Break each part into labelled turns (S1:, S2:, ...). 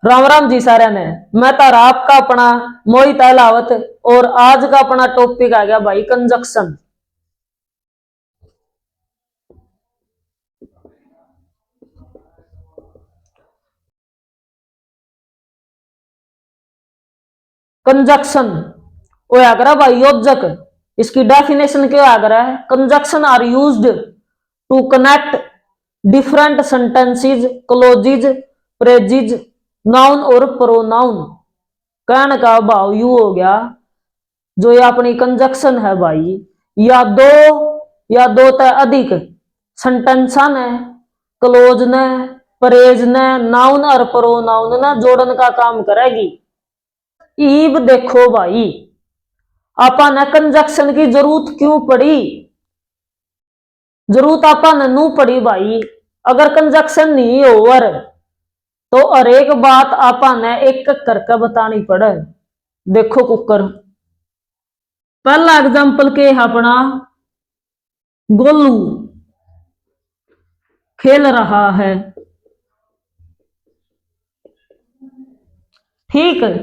S1: राम राम जी सारे ने। मैं तारा आपका अपना मोहित अहलावत। और आज का अपना टॉपिक आ गया भाई कंजक्शन। कंजक्शन वो आगरा भाई योजक। इसकी डेफिनेशन क्या आगरा है? Conjunction are used to connect different sentences, clauses, phrases, noun और प्रोनाउन। कहने का भाव यू हो गया, जो ये अपनी कंजक्शन है भाई, या दो तय अधिक सेंटेंसा ने, क्लोज ने, परेज ने, नाउन और प्रोनाउन ने जोड़न का काम करेगी। ईब देखो भाई, आपा ने कंजक्शन की जरूरत क्यों पड़ी? जरूरत आपा ने नू पड़ी भाई। अगर कंजक्शन नहीं ओवर तो हर एक बात आपा ने एक एक करके बतानी पड़े। देखो कुकर, पहला एग्जाम्पल के है अपना, गोलू खेल रहा है। ठीक है।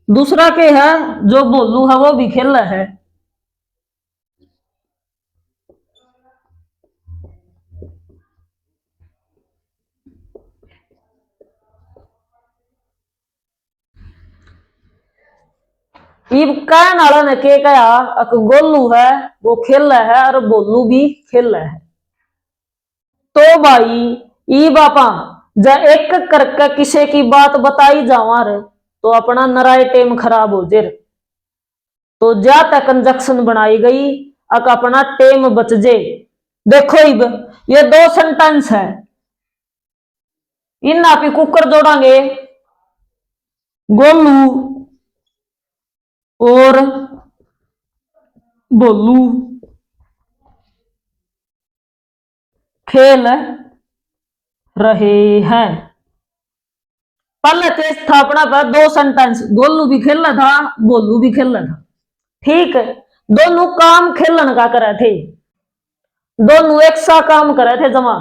S1: दूसरा के है, जो बोलू है वो भी खेल रहा है। इब कहने वाला ने के कहा, अक गोलू है वो खेल रहा है और बोलू भी खेल रहा है। तो भाई ई बापा जब एक करके किसी की बात बताई जावार तो अपना नराय टेम खराब हो जेर। तो जा तक कंजक्शन बनाई गई, अक अपना टेम बच जे। देखो इब ये दो सेंटेंस है, इन आप कुकर जोड़ांगे, गोलू और बोलू खेल रहे हैं। पहले तो स्थापना पर दो सेंटेंस, गोलू भी खेल रहा था, बोलू भी खेल रहा था। ठीक है, दोनों काम खेलन का करे थे, दोनों एक सा काम करे थे जमा।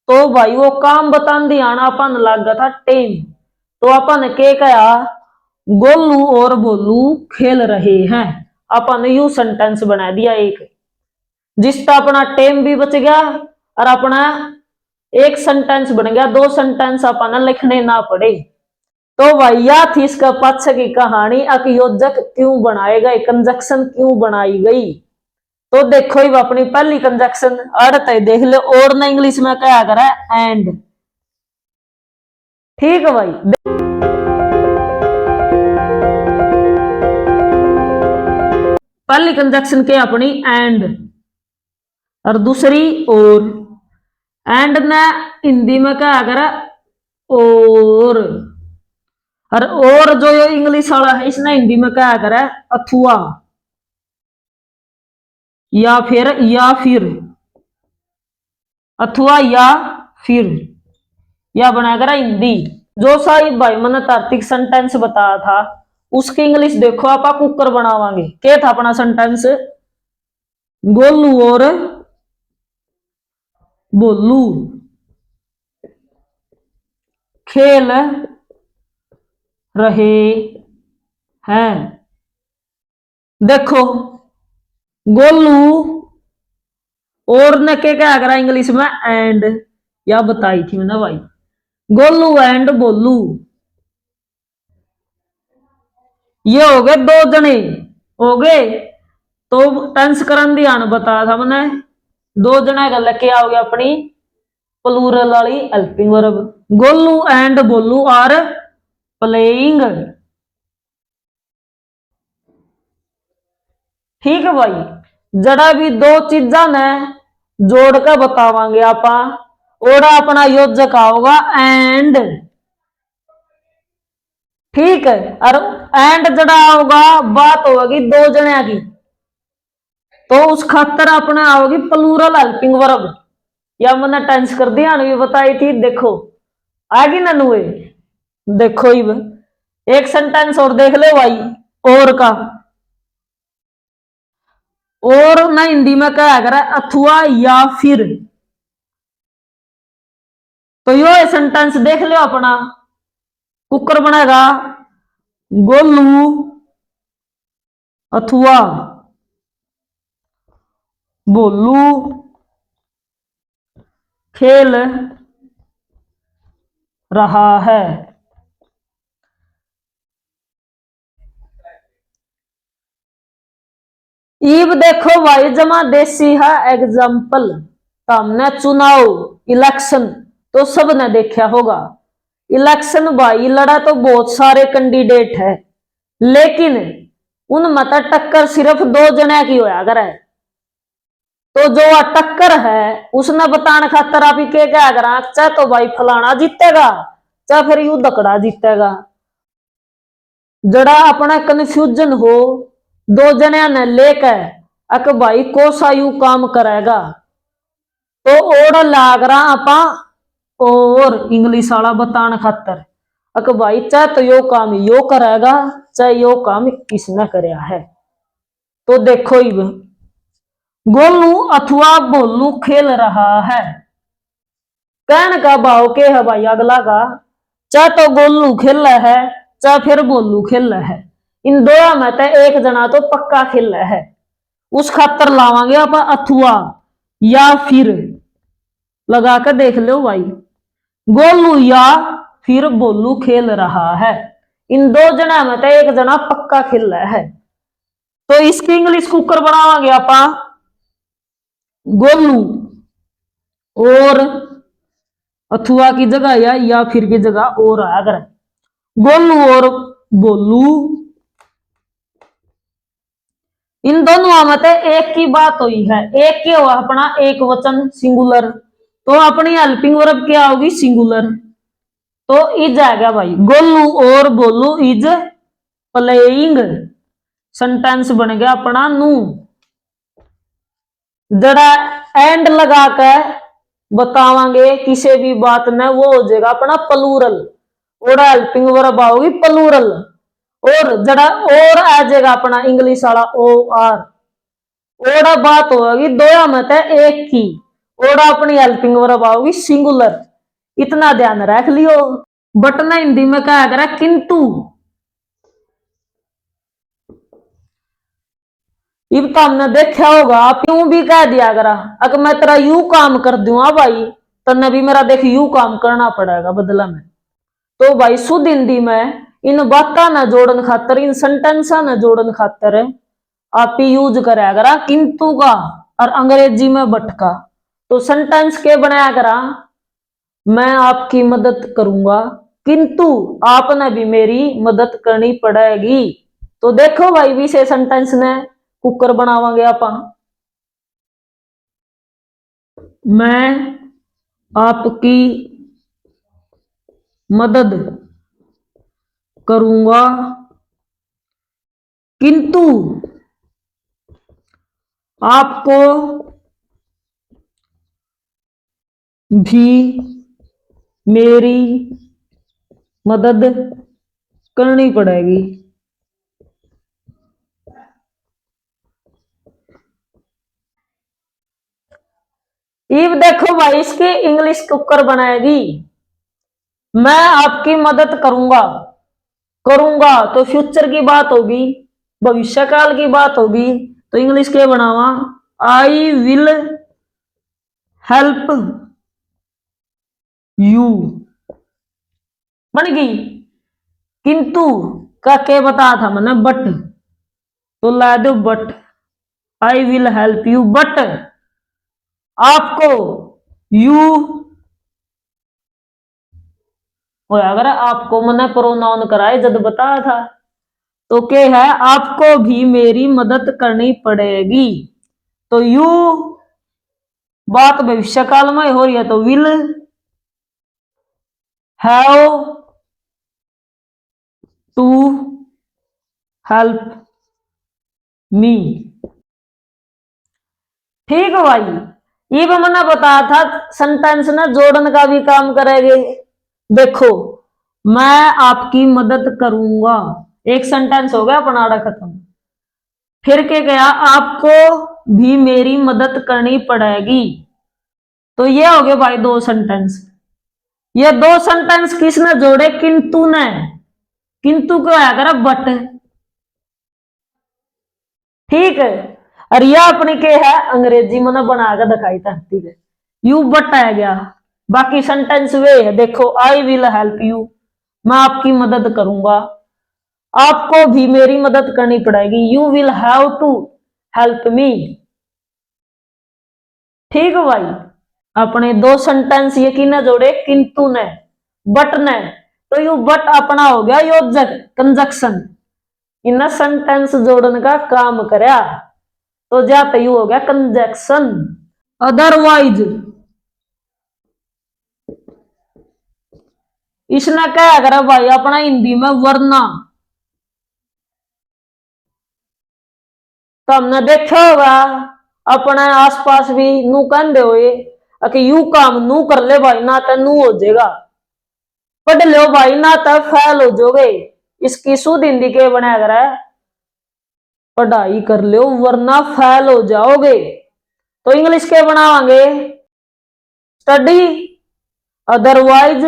S1: तो भाई वो काम बतान दी आना अपन लग गया था टेम। तो अपन के कहा, गोलू और बोलू खेल रहे हैं। अपन यू सेंटेंस बना दिया एक, जिसका अपना टेम भी बच गया और अपना एक सेंटेंस बन गया। दो सेंटेंस अपन लिखने ना पड़े। तो भाई यह थी इसका पाछे की कहानी, अक योजक क्यों बनाए गए, कंजक्शन क्यों बनाई गई। तो देखो ही अपनी पहली कंजक्शन अर्थ है, देख लो। और ना इंग्लिश में क्या करा, एंड। ठीक है भाई। पहली कंजक्शन के अपनी एंड और दूसरी और। एंड ने हिंदी में क्या करा, और जो ये इंग्लिश वाला है इसने हिंदी में क्या करा, अथवा या फिर अथवा या फिर, या बना करा हिंदी। जो साहिब भाई मैंने तार्किक सेंटेंस बताया था उसकी इंग्लिश देखो, आप कुकर बनावांगे। क्या था अपना सेंटेंस, गोलू और बोलू खेल रहे हैं। देखो गोलू और ने क्या करा इंग्लिश में, एंड, या बताई थी मैंने भाई, गोलू एंड बोलू। ये हो गए दो जने हो गए। तो टेंस करन ध्यान बताया था मैंने, दो जने का लगे आओगे अपनी प्लूरल वाली हेल्पिंग वर्ब। गोलू एंड बोलू आर प्लेइंग। ठीक है भाई। जड़ा भी दो चीजा ने जोड़ कर बतावांगे आपा, ओड़ा अपना योजक आओगा एंड। ठीक है, और एंड जड़ा होगा बात होगी दो जने की, तो उस खातर अपने आओगी प्लूरल हेल्पिंग वर्ब। या मैंने टेंस कर दिया ना, ये बताई थी। देखो आगे ना नुए, देखो ही एक सेंटेंस और देख ले भाई, और का। और ना हिंदी में क्या करा, अथवा या फिर। तो यो सेंटेंस देख लो अपना, कुकर बनेगा गोलू अथवा बोलू खेल रहा है। इब देखो भाई जमा देसी है एग्जाम्पल। तो हमने चुनाव इलेक्शन तो सब ने देखा होगा। इलेक्शन भाई लड़ा तो बहुत सारे कैंडिडेट है, लेकिन उनमें तो टक्कर सिर्फ दो जने की होया करे। तो जो टक्कर है उसने बताने खातर आप के क्या करा, चाहे तो भाई फलाना जीतेगा चाहे फिर यू दकड़ा जीतेगा। जड़ा अपना कंफ्यूजन हो दो जने ने लेकर अक भाई कोसा यू काम करेगा, तो ओड़ लाग रहा आपा और इंग्लिश वाला बताने खातर अक भाई चाहे तो यो काम यो करेगा चाहे यो काम किसने करया है। तो देखो इब गोलू अथवा बोलू खेल रहा है। कहने का भाव के है भाई अगला का, चाहे तो गोलू खेल रहा है चाहे फिर बोलू खेल रहा है। इन दोनों में तो एक जना तो पक्का खेल रहा है। उस खातर लावांगे आप अथवा या फिर लगा कर देख लो भाई। गोलू या फिर बोलू खेल रहा है। इन दो जना में तो एक जना पक्का खेल रहा है। तो इसकी इंग्लिश कुकर बनावांगे आप गोलू और अथवा की जगह या फिर की जगह और अगर गोलू और बोलू इन दोनों में तो एक की बात हुई है। एक के हुआ अपना एक वचन सिंगुलर, तो अपनी हेल्पिंग वर्ब क्या होगी सिंगुलर। तो इज आएगा भाई गोलू और बोलू इज प्लेइंग। सेंटेंस बन गया अपना नू। जरा एंड लगा कर बतावांगे किसी भी बात ने वो हो जाएगा अपना प्लूरल। और हेल्पिंग वर्ब आओगी प्लूरल। और जरा और आ जाएगा अपना इंग्लिश वाला ओ आर। और बात होगी दो में तो एक की। और अपनी हेल्पिंग वर्ब आओगी सिंगुलर। इतना ध्यान रख लियो। बटना हिंदी में क्या करा किंतु। इब तो हमने देखा होगा क्यों भी कह दिया करा अगर मैं तेरा यू काम कर दूंगा भाई तन्ने भी मेरा देख यू काम करना पड़ेगा बदला में। तो भाई शुद्ध हिंदी में इन बातों न जोड़न खातर इन सेंटेंसा न जोड़न खातर आप यूज कराया करा किंतु का और अंग्रेजी में बट का। तो सेंटेंस के बनाया करा मैं आपकी मदद करूंगा किंतु आपने भी मेरी मदद करनी पड़ेगी। तो देखो भाई विशेष सेंटेंस ने कुकर बनावांगे आप मैं आपकी मदद करूंगा किंतु आपको भी मेरी मदद करनी पड़ेगी। इब देखो भाई इसकी इंग्लिश कुकर बनाएगी मैं आपकी मदद करूंगा। करूंगा तो फ्यूचर की बात होगी, भविष्यकाल की बात होगी। तो इंग्लिश के बनावा आई विल हेल्प यू बन गई। किंतु का क्या बता था मैंने बट, तो ला दो but I will help you but आपको यू अगर आपको मैंने प्रोनाउन कराए जब बताया था। तो क्या है आपको भी मेरी मदद करनी पड़ेगी। तो यू बात भविष्य काल में हो रही है तो will have to help me. ठीक है भाई ये भी मैंने बताया था सेंटेंस ना जोड़न का भी काम करेंगे। देखो मैं आपकी मदद करूंगा एक सेंटेंस हो गया अपना खत्म। फिर क्या गया आपको भी मेरी मदद करनी पड़ेगी। तो ये हो गए भाई दो सेंटेंस। ये दो सेंटेंस किसने जोड़े? किंतु ने। किंतु को आया करा बट। ठीक है। और यह अपनी के है अंग्रेजी में ना बना के दिखाई था। ठीक है, यू बट आ गया। बाकी सेंटेंस वे है, देखो, आई विल हेल्प यू, मैं आपकी मदद करूंगा। आपको भी मेरी मदद करनी पड़ेगी, you will have to help me. ठीक है भाई। अपने दो सेंटेंस ये किने जोड़े? किंतु ने, बट ने। तो यू बट अपना हो गया योजक, कंजक्शन। इन सेंटेंस जोड़ने का काम करया, तो जाते यू हो गया कंजक्शन। अदरवाइज, इसने क्या करा भाई अपना हिंदी में? वरना। तो हमने देखा होगा अपने आसपास भी नू कहते हुए कि यू काम नू कर ले भाई, ना तो नू हो जाएगा। पढ़ लो भाई, ना तो फेल हो जाओगे। इसकी शुद्ध हिंदी के बनाया करा है, पढ़ाई कर लो वरना फेल हो जाओगे। तो इंग्लिश के बनावांगे? Study otherwise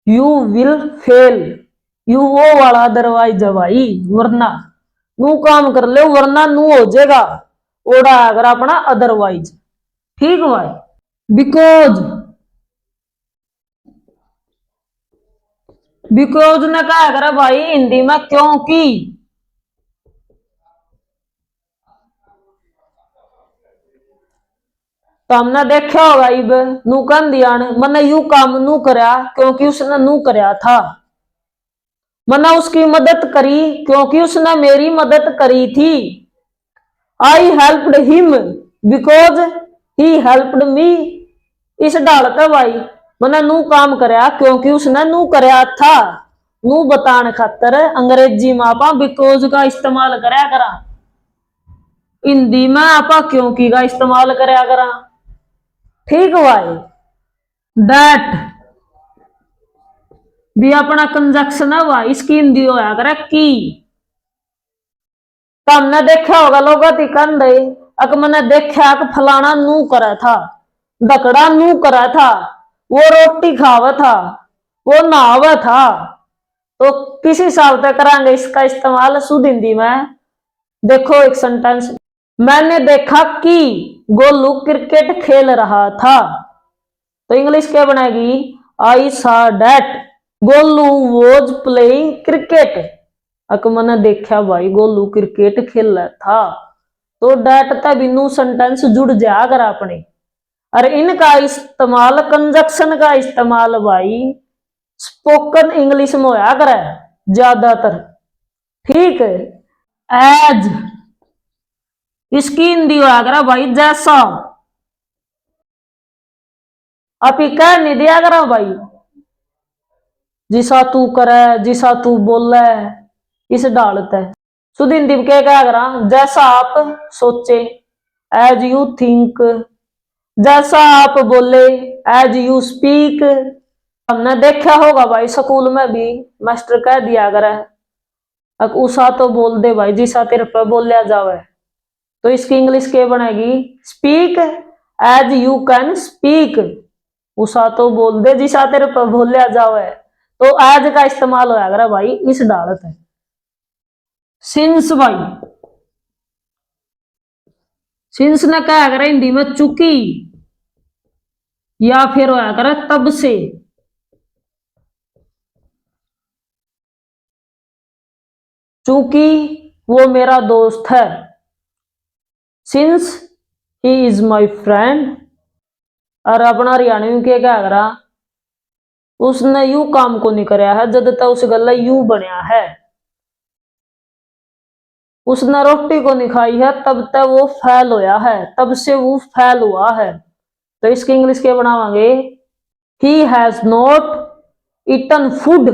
S1: you will fail. You वो वाला अदरवाइज है भाई, वरना। नू काम कर लो वरना नू हो जाएगा। ओड़ा अगर अपना अदरवाइज। ठीक भाई। बिकॉज, बिकॉज ने कहा करा भाई हिंदी में क्योंकि। तो हमने देखा होगा इब नू कह दिया मैंने यू काम नू करया क्योंकि उसने नू करया था। मैंने उसकी मदद करी क्योंकि उसने मेरी मदद करी थी। आई helped him because he helped मी। इस डालता भाई मैंने नू काम करया क्योंकि उसने नू करया था। नू बताने खातर अंग्रेजी में आपा बिकॉज का इस्तेमाल करया करा, हिंदी में आपा क्योंकि का इस्तेमाल करया करा। ठीक भाई। दैट भी अपना कंजक्शन है भाई, इसकी हिंदी होया करे की। तो हमने देखा होगा लोग कंध अक मैंने देखा कि फलाना नू करा था, दकड़ा नू करा था, वो रोटी खावा था, वो नहावा था। तो किस हिसाब से करांगे इसका इस्तेमाल शुद्ध हिंदी में? देखो एक सेंटेंस, मैंने देखा कि गोलू क्रिकेट खेल रहा था। तो इंग्लिश क्या बनेगी? आई सा that Golu was playing cricket. अक मैंने देखा भाई गोलू क्रिकेट खेल रहा था। तो डैट तक बिनु सेंटेंस जुड़ जा कर अपने। और इनका इस्तेमाल, कंजक्शन का इस्तेमाल भाई स्पोकन इंग्लिश में होया करे ज्यादातर। ठीक है। एज, इसकी हिंदी होया करे भाई जैसा। आप कह नहीं दिया करा भाई जिसा तू करे, जिसा तू बोले, इस डालता है। शुद्ध हिंदी में क्या करा? जैसा आप सोचे, एज यू थिंक। जैसा आप बोले, एज यू स्पीक। हमने देखा होगा भाई स्कूल में भी मास्टर कह दिया करे अब उसा तो बोल दे भाई जिसा तेरे पे बोलिया जावे। तो इसकी इंग्लिश क्या बनेगी? Speak as you can speak. उसा तो बोल दे जिसा तेरे पे बोलिया जावे। तो एज का इस्तेमाल होया करे भाई इस डालत है। सिंस भाई, सिंस ने क्या करे हिंदी में? चूंकि, या फिर होया करे तब से। चूंकि वो मेरा दोस्त है, since he is my friend. और अपना हरियाणवी के क्या करा? उसने यू काम को नहीं करया है जब तक उस गला यू बनया है। उसने रोटी को नहीं खाई है तब तक वो फेल होया है, तब से वो फेल हुआ है। तो इसकी इंग्लिश क्या बनावांगे? He has not eaten food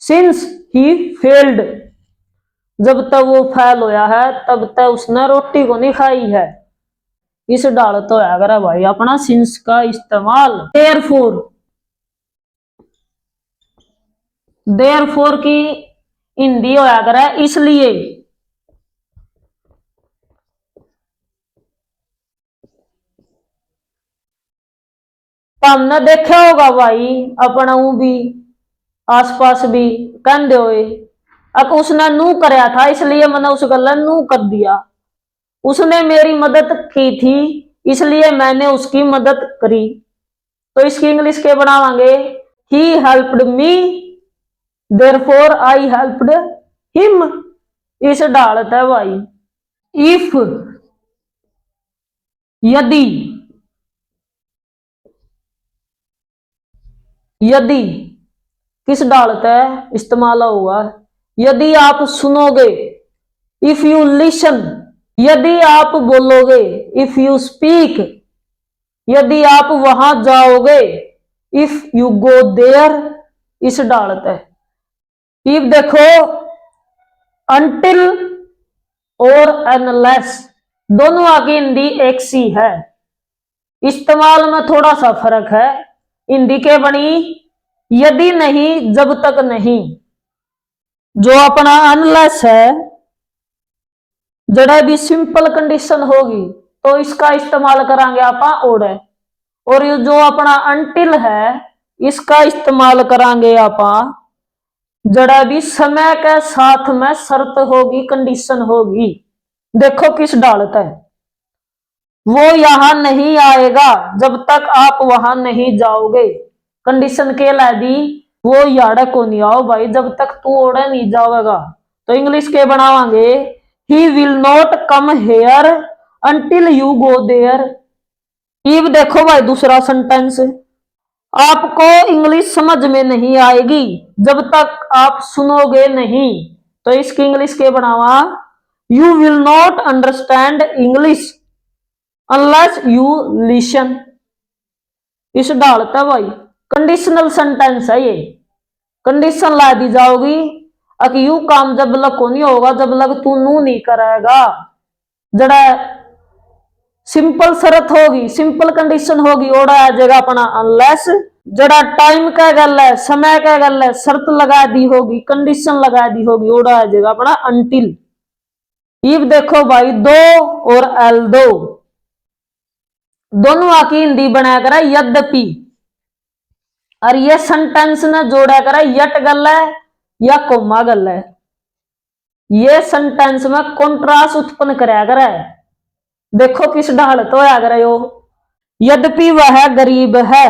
S1: since he failed. जब तक वो फेल होया है तब तक उसने रोटी को नहीं खाई है। इस डाल तो है अगर भाई अपना सिंस का इस्तेमाल। देयरफॉर, देयरफॉर की हिंदी होया करे इसलिए। हमने देखा होगा भाई अपना ऊ भी आसपास भी कहते हुए अब उसने नू करया था इसलिए मैंने उस गल नू कर दिया। उसने मेरी मदद की थी इसलिए मैंने उसकी मदद करी। तो इसकी इंग्लिश के बनावांगे he helped me therefore I helped him. इस डालत है भाई इफ यदि यदि किस डालत है इस्तेमाल होगा यदि आप सुनोगे इफ यू लिसन यदि आप बोलोगे इफ यू स्पीक यदि आप वहां जाओगे इफ यू गो देयर इस डालत है। इफ देखो अनटिल और अनलेस दोनों आगे हिंदी एक सी है इस्तेमाल में थोड़ा सा फर्क है। हिंदी के बनी यदि नहीं जब तक नहीं। जो अपना अनलेस है जड़ा भी सिंपल कंडीशन होगी तो इसका इस्तेमाल करांगे आप ओडे और ये जो अपना अनटिल है इसका इस्तेमाल करांगे आप जड़ा भी समय के साथ में शर्त होगी कंडीशन होगी। देखो किस डालत है वो यहां नहीं आएगा जब तक आप वहां नहीं जाओगे। कंडीशन के ला दी वो याड़ा को नहीं आओ भाई जब तक तू ओड़े नहीं जाओगा। तो इंग्लिश के बनावांगे he will not come here until you go there. इव देखो भाई दूसरा सेंटेंस आपको इंग्लिश समझ में नहीं आएगी जब तक आप सुनोगे नहीं। तो इसकी इंग्लिश के बनावा you will not understand English unless you listen. इस डालता भाई कंडीशनल सेंटेंस है ये कंडीशन ला दी जाओगी अक यू काम जब लग को नहीं होगा जब लग तू नू नहीं कराएगा। जड़ा सिंपल शरत होगी सिंपल कंडीशन होगी ओड़ा आ जाएगा अपना अनलेस। जड़ा टाइम का गल है समय का गल है शर्त लगा दी होगी कंडीशन लगा दी होगी ओड़ा आ जाएगा अपना अनटिल। इव देखो भाई दो और एल दो दोनों आकी हिंदी बनाया करा यद्यपि और ये सेंटेंस ने जोड़ा करा यट गल है या कोमा गल है। ये सेंटेंस में कॉन्ट्रास्ट उत्पन्न कराया करा है। देखो किस ढालत होया करे हो यद्यपि वह गरीब है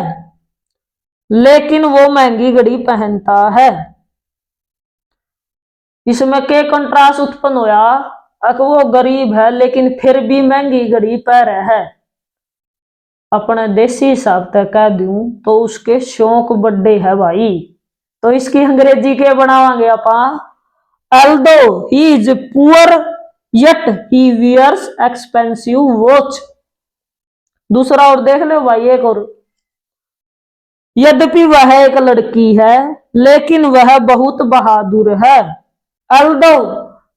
S1: लेकिन वो महंगी घड़ी पहनता है। इसमें के कंट्रास्ट उत्पन्न होया अक वो गरीब है लेकिन फिर भी महंगी घड़ी पहन रहा है। अपने देसी हिसाब तक कह दूं तो उसके शौक बड़े है भाई। तो इसकी अंग्रेजी के बनावांगे आपा although he is poor yet he wears expensive watch। दूसरा और देख लो भाई एक और यद्यपि वह एक लड़की है लेकिन वह बहुत बहादुर है। although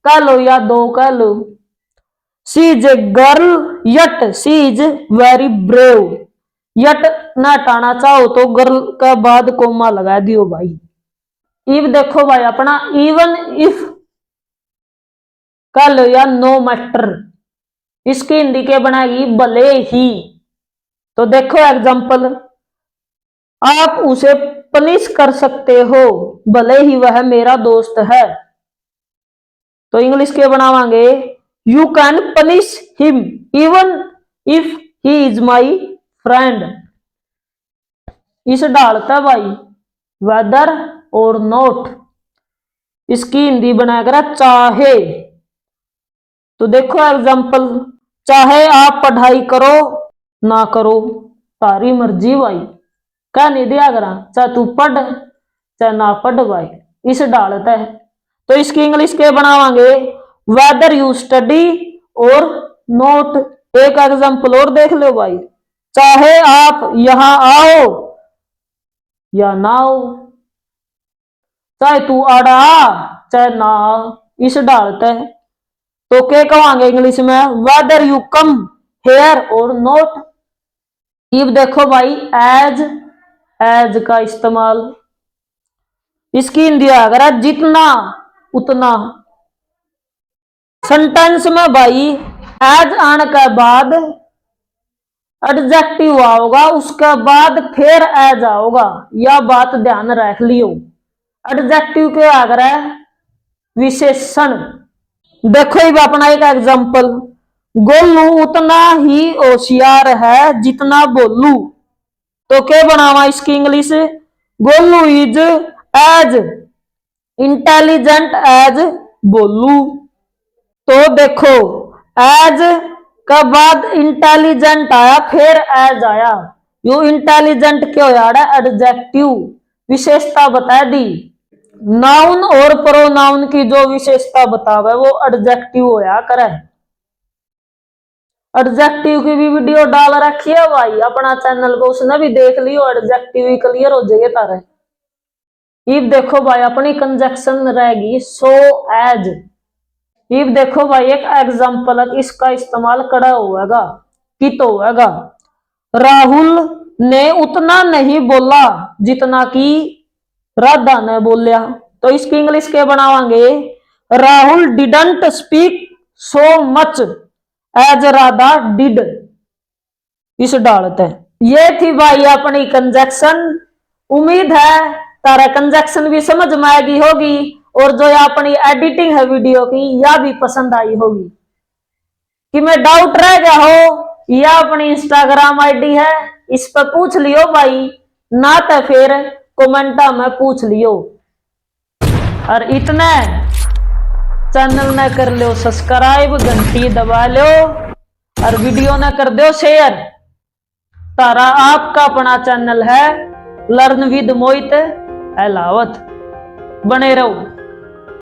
S1: कह लो या दो कह लो she is a girl yet she is very brave. Yet ना हटाना चाहो तो गर्ल का बाद कोमा लगा दियो भाई। इव देखो भाई अपना इवन इफ कह लो या नो मैटर इसकी हिंदी के बनाएगी भले ही। तो देखो एग्जांपल आप उसे पनिश कर सकते हो भले ही वह मेरा दोस्त है। तो इंग्लिश के बनावांगे you can punish him even if he is my friend. इस डालता भाई वेदर और नॉट इसकी हिंदी बनाकर चाहे। तो देखो एग्जांपल चाहे आप पढ़ाई करो ना करो तारी मर्जी भाई क्या नहीं दिया करा चाहे तू पढ़ चाहे ना पढ़ भाई इस डालता है। तो इसकी इंग्लिश के बनावांगे वेदर यू स्टडी और नोट। एक एग्जांपल और देख लो भाई चाहे आप यहां आओ या ना आओ चाहे तू आड़ा चाहे ना इस डालता है। तो क्या कहेंगे इंग्लिश में वेदर यू कम हेयर और नोट। इब देखो भाई एज का इस्तेमाल इसकी हिंदी अगर जितना उतना। सेंटेंस में भाई एज आने के बाद एडजेक्टिव आओगा, उसके बाद फिर एज आओगा। यह बात ध्यान रख लियो। एडजेक्टिव के आगे विशेषण। देखो ये अपना एक एग्जांपल, गोलू उतना ही होशियार है जितना बोलू। तो क्या बनावा इसकी English? Golu is as intelligent as Bolu. तो देखो एज का बाद इंटेलिजेंट आया, फिर एज आया। यो इंटेलिजेंट क्यों आया? एडजेक्टिव, विशेषता बता दी। नाउन और प्रोनाउन की जो विशेषता बतावे वो एडजेक्टिव होया करे। एडजेक्टिव की भी वीडियो डाल रखी है भाई अपना चैनल को, उसने भी देख लियो, एडजेक्टिव ही क्लियर हो जाएगा तारे। इब देखो भाई अपनी कंजक्शन रहेगी सो एज। इब देखो भाई एक एग्जांपल है, इसका इस्तेमाल कड़ा होगा कि तो होगा। राहुल ने उतना नहीं बोला जितना कि राधा ने बोलिया। तो इसकी इंग्लिश क्या बनावांगे? Rahul didn't speak so much as Radha did. इस डालते ये थी भाई अपनी कंजक्शन। उम्मीद है तारा कंजक्शन भी समझ में आएगी होगी, और जो अपनी एडिटिंग है वीडियो की यह भी पसंद आई होगी। कि मैं डाउट रह गया हो, यह अपनी इंस्टाग्राम आईडी है, इस पर पूछ लियो भाई, ना तो फिर कमेंटा में पूछ लियो। और इतने चैनल न कर लो सब्सक्राइब, घंटी दबा लो और वीडियो न कर दो शेयर। तारा आपका अपना चैनल है लर्न विद मोहित अहलावत। बने रहो।